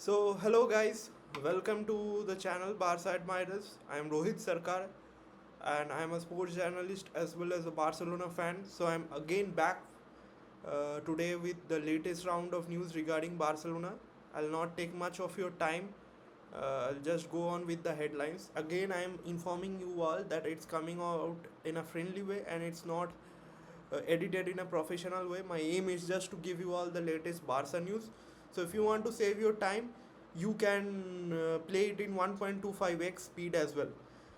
Hello guys, welcome to the channel Barça Admirers. I am Rohit Sarkar and I am a sports journalist as well as a Barcelona fan. So, I am again back today with the latest round of news regarding Barcelona. I'll not take much of your time, I'll just go on with the headlines. Again, I am informing you all that it's coming out in a friendly way and it's not edited in a professional way. My aim is just to give you all the latest Barca news. So if you want to save your time, you can play it in 1.25x speed as well.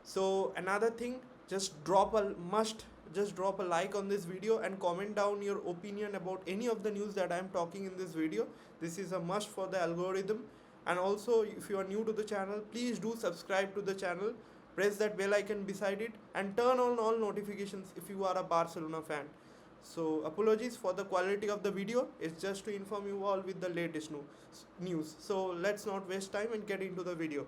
So another thing, just drop a like on this video and comment down your opinion about any of the news that I am talking in this video. This is a must for the algorithm. And also, if you are new to the channel, please do subscribe to the channel, press that bell icon beside it and turn on all notifications if you are a Barcelona fan. So apologies for the quality of the video. It's just to inform you all with the latest news. So let's not waste time and get into the video.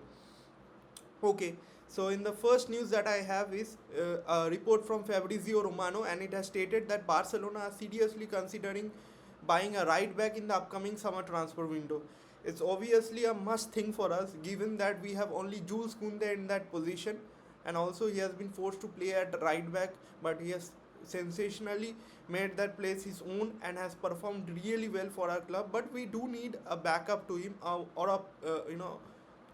Okay, so in the first news that I have is a report from Fabrizio Romano, and it has stated that Barcelona are seriously considering buying a right back in the upcoming summer transfer window. It's obviously a must thing for us, given that we have only Jules Kounde in that position, and also he has been forced to play at right back, but he has sensationally made that place his own and has performed really well for our club. But we do need a backup to him, or a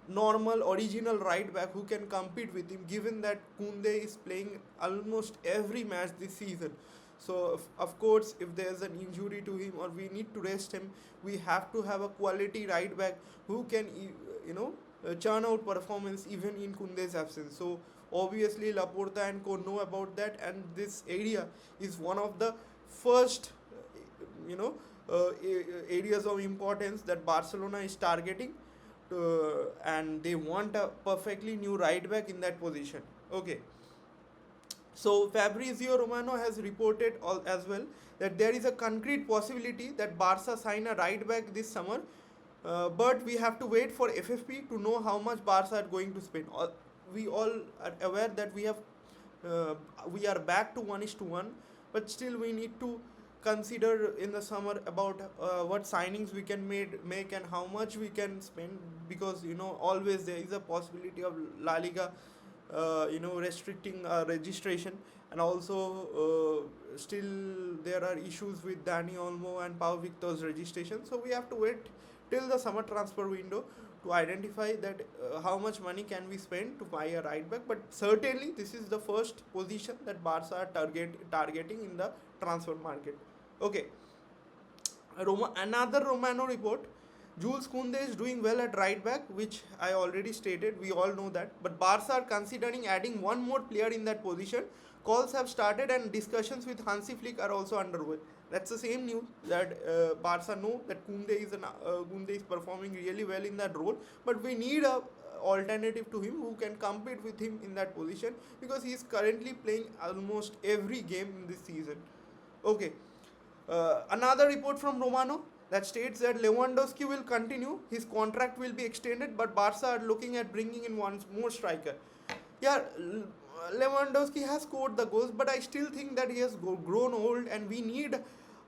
normal original right back who can compete with him, given that Koundé is playing almost every match this season. So of course, if there's an injury to him or we need to rest him, we have to have a quality right back who can churn out performance even in Koundé's absence. So obviously Laporta and Co know about that, and this area is one of the first you know areas of importance that Barcelona is targeting, and they want a perfectly new right back in that position. Okay, so Fabrizio Romano has reported as well that there is a concrete possibility that Barca sign a right back this summer, but we have to wait for FFP to know how much Barca are going to spend. We all are aware that we are back to 1:1, but still we need to consider in the summer about what signings we can make and how much we can spend, because always there is a possibility of La Liga restricting registration, and also still there are issues with Dani Olmo and Pau Victor's registration. So we have to wait till the summer transfer window to identify that how much money can we spend to buy a right back. But certainly this is the first position that Barca are targeting in the transfer market. Okay, another Romano report. Jules Kounde is doing well at right back, which I already stated. We all know that. But Barca are considering adding one more player in that position. Calls have started and discussions with Hansi Flick are also underway. That's the same news that Barca know that Kounde is performing really well in that role. But we need a alternative to him who can compete with him in that position, because he is currently playing almost every game in this season. Okay. Another report from Romano that states that Lewandowski will continue, his contract will be extended, but Barca are looking at bringing in one more striker. Yeah, Lewandowski has scored the goals, but I still think that he has grown old and we need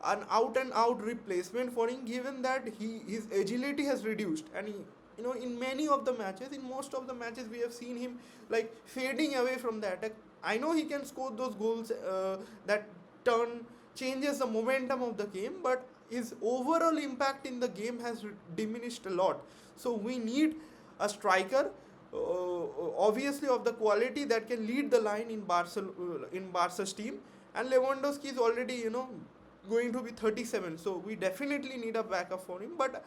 an out and out replacement for him, given that his agility has reduced, and in many of the matches, in most of the matches, we have seen him like fading away from the attack. I know he can score those goals that changes the momentum of the game, but his overall impact in the game has diminished a lot. So we need a striker, obviously of the quality that can lead the line in Barca's team. And Lewandowski is already going to be 37, so we definitely need a backup for him, but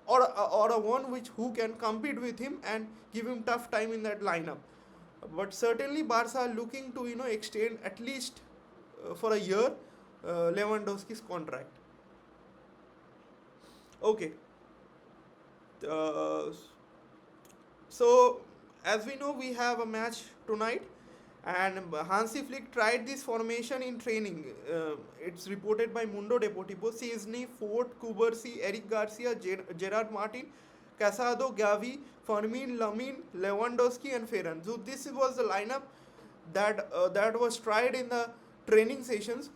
or a one who can compete with him and give him tough time in that lineup. But certainly Barca are looking to extend at least for a year Lewandowski's contract. Okay. Uh, so as we know, we have a match tonight, and Hansi Flick tried this formation in training. It's reported by Mundo Deportivo. Szczesny, Fort, Kubarsi, Eric Garcia, Gerard Martin, Casado, Gavi, Fermin, Lamin, Lewandowski, and Ferran. So this was the lineup that was tried in the training sessions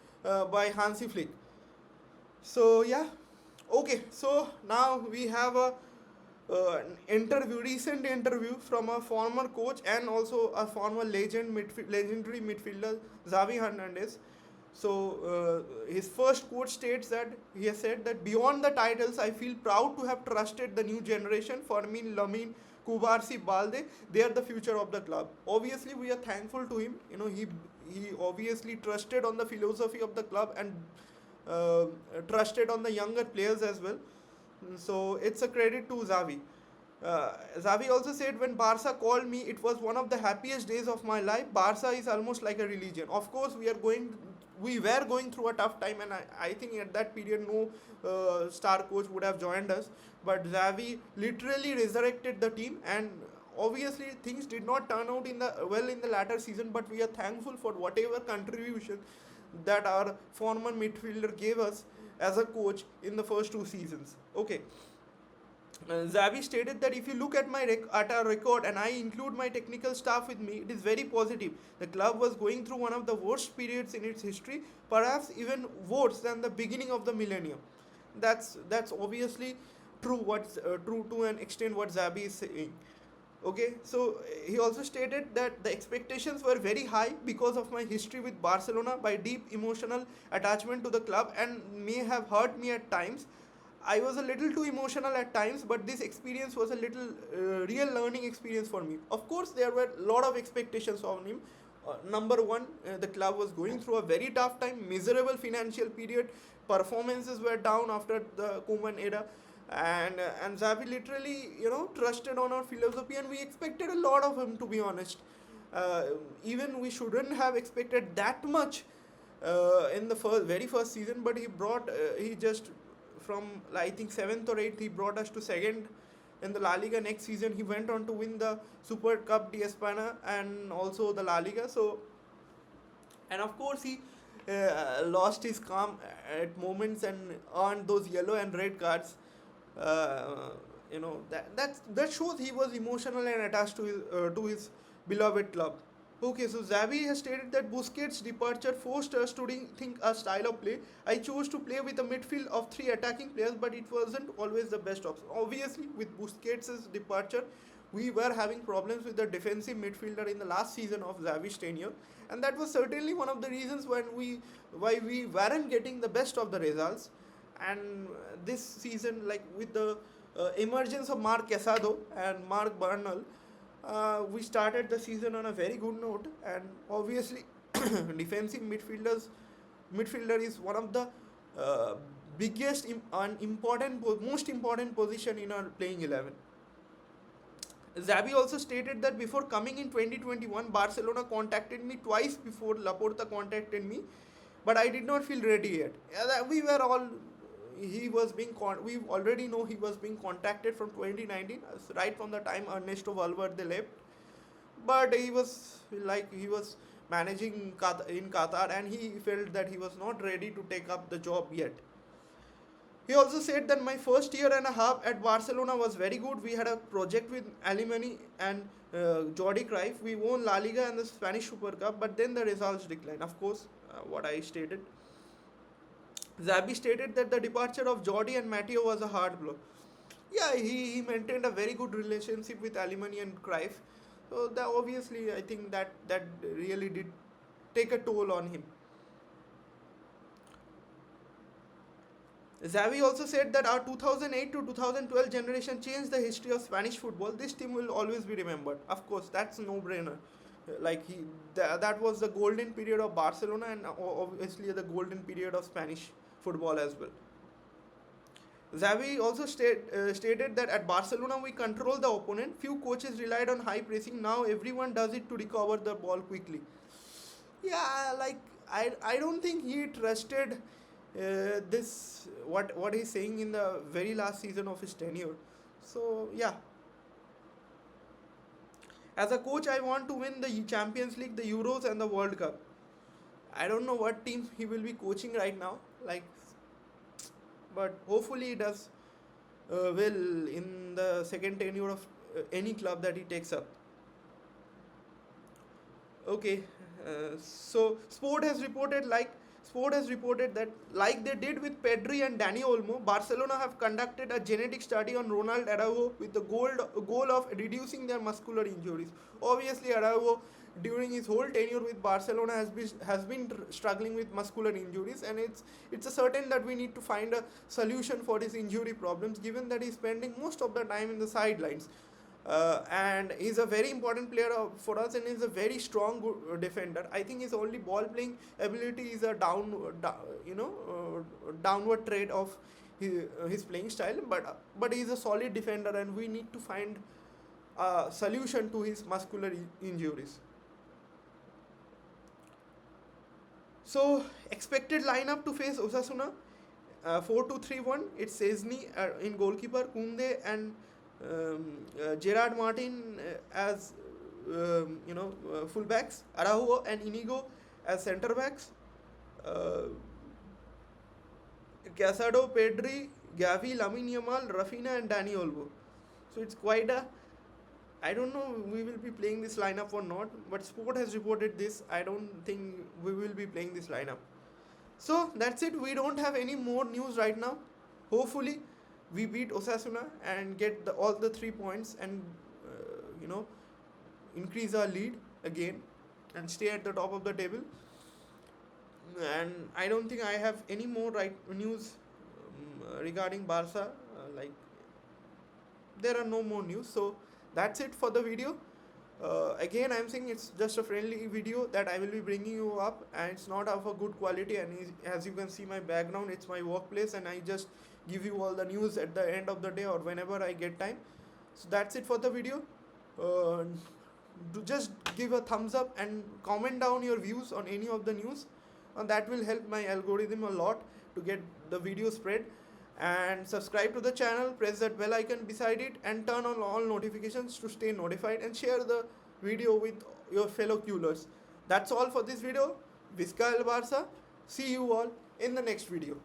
by Hansi Flick. So yeah, okay. So now we have a recent interview from a former coach and also a former legendary midfielder, Xavi Hernandez. So his first quote states that he has said that beyond the titles, I feel proud to have trusted the new generation. Fermin, Lamine, Kubarsi, Balde, they are the future of the club. Obviously, we are thankful to him. He obviously trusted on the philosophy of the club and uh, trusted on the younger players as well. So it's a credit to Xavi. Xavi also said, when Barca called me, it was one of the happiest days of my life. Barca is almost like a religion. Of course, we were going through a tough time, and I think at that period no star coach would have joined us. But Xavi literally resurrected the team, and obviously things did not turn out in the latter season. But we are thankful for whatever contribution that our former midfielder gave us as a coach in the first two seasons. Okay. Xavi stated that if you look at at our record and I include my technical staff with me, it is very positive. The club was going through one of the worst periods in its history, perhaps even worse than the beginning of the millennium. That's obviously true. What's true to an extent what Xavi is saying. Okay, so he also stated that the expectations were very high because of my history with Barcelona, my deep emotional attachment to the club, and may have hurt me at times. I was a little too emotional at times, but this experience was a little real learning experience for me. Of course, there were a lot of expectations on him. Number one, the club was going through a very tough time, miserable financial period. Performances were down after the Koeman era, and Xavi literally trusted on our philosophy, and we expected a lot of him, to be honest. Uh, Even we shouldn't have expected that much in the very first season, but he just from I think seventh or eighth he brought us to second in the La Liga. Next season he went on to win the Super Cup de España and also the La Liga. So, and of course he lost his calm at moments and earned those yellow and red cards. uh, that shows he was emotional and attached to his beloved club. Okay, so Xavi has stated that Busquets' departure forced us to rethink our style of play. I chose to play with a midfield of three attacking players, but it wasn't always the best option. Obviously, with Busquets' departure, we were having problems with the defensive midfielder in the last season of Xavi's tenure, and that was certainly one of the reasons why we weren't getting the best of the results. And this season, like with the emergence of Mark Casado and Mark Bernal, we started the season on a very good note, and obviously, defensive midfielder is one of the uh, biggest most important position in our playing 11. Xavi also stated that before coming in 2021, Barcelona contacted me twice before Laporta contacted me, but I did not feel ready yet. We were all he was being we already know he was being contacted from 2019, right from the time Ernesto Valverde left. But he was managing in Qatar, and he felt that he was not ready to take up the job yet. He also said that my first year and a half at Barcelona was very good. We had a project with Alemany and Jordi Cruyff. We won La Liga and the Spanish Super Cup, but then the results declined. Of course, what I stated. Zabi stated that the departure of Jordi and Matteo was a hard blow. Yeah, he maintained a very good relationship with Alemany and Cruyff. So that obviously, I think that really did take a toll on him. Xavi also said that our 2008 to 2012 generation changed the history of Spanish football. This team will always be remembered. Of course, that's no brainer. Like that was the golden period of Barcelona, and obviously the golden period of Spanish football as well. Xavi also stated that at Barcelona we control the opponent. Few coaches relied on high pressing. Now everyone does it to recover the ball quickly. Yeah, like I don't think he trusted this what he's saying in the very last season of his tenure. So yeah, as a coach, I want to win the Champions League, the Euros, and the World Cup. I don't know what team he will be coaching right now, like, but hopefully he does well in the second tenure of any club that he takes up. Okay, so Sport has reported like Sport has reported that, like they did with Pedri and Dani Olmo, Barcelona have conducted a genetic study on Ronald Araujo with the goal of reducing their muscular injuries. Obviously, Araujo, during his whole tenure with Barcelona, has been struggling with muscular injuries, and it's a certain that we need to find a solution for his injury problems, given that he's spending most of the time in the sidelines. And he's a very important player for us, and he's a very strong defender. I think his only ball playing ability is a downward trade of his playing style, but he's a solid defender, and we need to find a solution to his muscular injuries. So expected lineup to face Osasuna, 4-2-3-1. It's Szczesny in goalkeeper, Koundé and Gerard Martin as fullbacks, Araujo and Inigo as centre backs, uh, Casado, Pedri, Gavi, Lamine Yamal, Rafinha and Dani Olmo. So it's quite a, I don't know we will be playing this lineup or not, but Sport has reported this. I don't think we will be playing this lineup. So that's it. We don't have any more news right now. Hopefully, we beat Osasuna and get all the 3 points, and increase our lead again and stay at the top of the table. And I don't think I have any more news regarding Barca. Like, there are no more news. So that's it for the video. Again, I'm saying it's just a friendly video that I will be bringing you up, and it's not of a good quality. And as you can see, my background, it's my workplace, and I just give you all the news at the end of the day or whenever I get time. So that's it for the video. Just give a thumbs up and comment down your views on any of the news, and that will help my algorithm a lot to get the video spread. And subscribe to the channel, press that bell icon beside it, and turn on all notifications to stay notified, and share the video with your fellow coolers. That's all for this video. Visca el Barça. See you all in the next video.